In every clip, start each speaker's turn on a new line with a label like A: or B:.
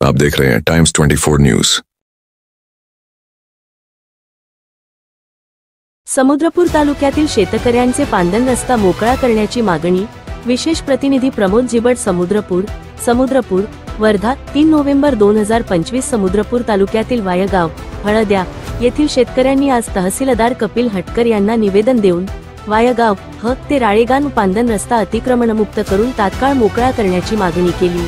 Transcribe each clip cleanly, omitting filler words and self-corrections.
A: आप देख रहे हैं टाइम्स 24 न्यूज।
B: समुद्रपूर तालुक्यातील शेतकऱ्यांचे पांदन रस्ता मोकळा करण्याची मागणी। विशेष प्रतिनिधी प्रमोद जिबड, समुद्रपूर वर्धा। 3 नोव्हेंबर 2025 समुद्रपूर तालुक्यातील वायगाव हळद्या येथील शेतकऱ्यांनी आज तहसीलदार कपिल हटकर यांना निवेदन देऊन वायगाव ते राळेगाव पांदन रस्ता अतिक्रमणमुक्त करून तात्काळ मोकळा करण्याची मागणी केली।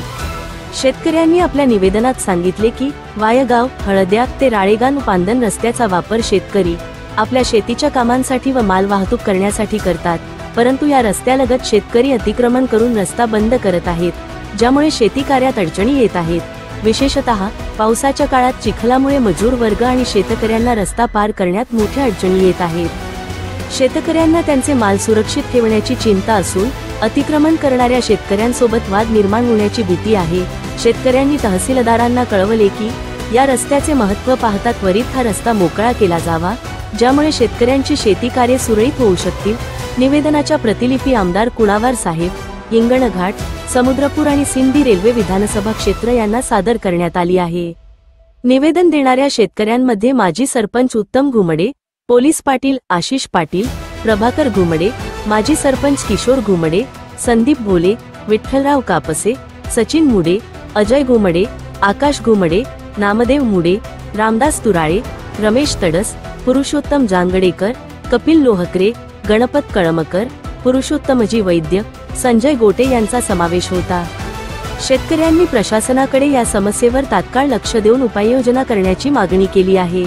B: शेतकऱ्यांनी आपल्या निवेदनात सांगितले की वायगाव हळद्या ते राळेगाव पांदन रस्त्याचा वापर शेतकरी आपल्या शेतीच्या कामांसाठी व माल वाहतूक करण्यासाठी करतात, परंतु या रस्त्यालगत शेतकरी अतिक्रमण करून रस्ता बंद करत आहेत, ज्यामुळे शेती कार्यात अडचणी येत आहेत। विशेषतः पावसाच्या काळात चिखलामुळे मजूर वर्ग आणि शेतकऱ्यांना रस्ता पार करण्यात मोठ्या अडचणी येत आहेत। शेतकऱ्यांना त्यांचे माल सुरक्षित ठेवण्याची चिंता असून अतिक्रमण करणाऱ्या शेतकऱ्यांसोबत वाद निर्माण होण्याची भीती आहे। शेतकऱ्यांनी तहसीलदारांना कळवले की या रस्त्याचे महत्त्व पाहता त्वरित हा रस्ता मोकळा केला जावा, ज्यामुळे शेतकऱ्यांची शेती कार्य सुरळीत होऊ शकतील। निवेदनाच्या प्रतिलिपी आमदार कुणावार साहेब, हिंगणघाट, समुद्रपूर आणि सिंधी रेल्वे विधानसभा क्षेत्र यांना सादर करण्यात आली आहे। निवेदन देणाऱ्या शेतकऱ्यांमध्ये माजी सरपंच उत्तम घुमडे, पोलीस पाटील आशिष पाटील, प्रभाकर घुमडे, माजी सरपंच किशोर घुमडे, संदीप भोले, विठ्ठलराव कापसे, सचिन मुडे, अजय घुमडे, आकाश घुमडे, नामदेव मुडे, रामदास तुराळे, रमेश तडस, पुरुषोत्तम जांगडेकर, कपिल लोहकरे, गणपत कळमकर, पुरुषोत्तमजी वैद्य, संजय गोटे यांचा समावेश होता। शेतकऱ्यांनी प्रशासनाकडे या समस्येवर तात्काळ लक्ष देऊन उपाययोजना करण्याची मागणी केली आहे।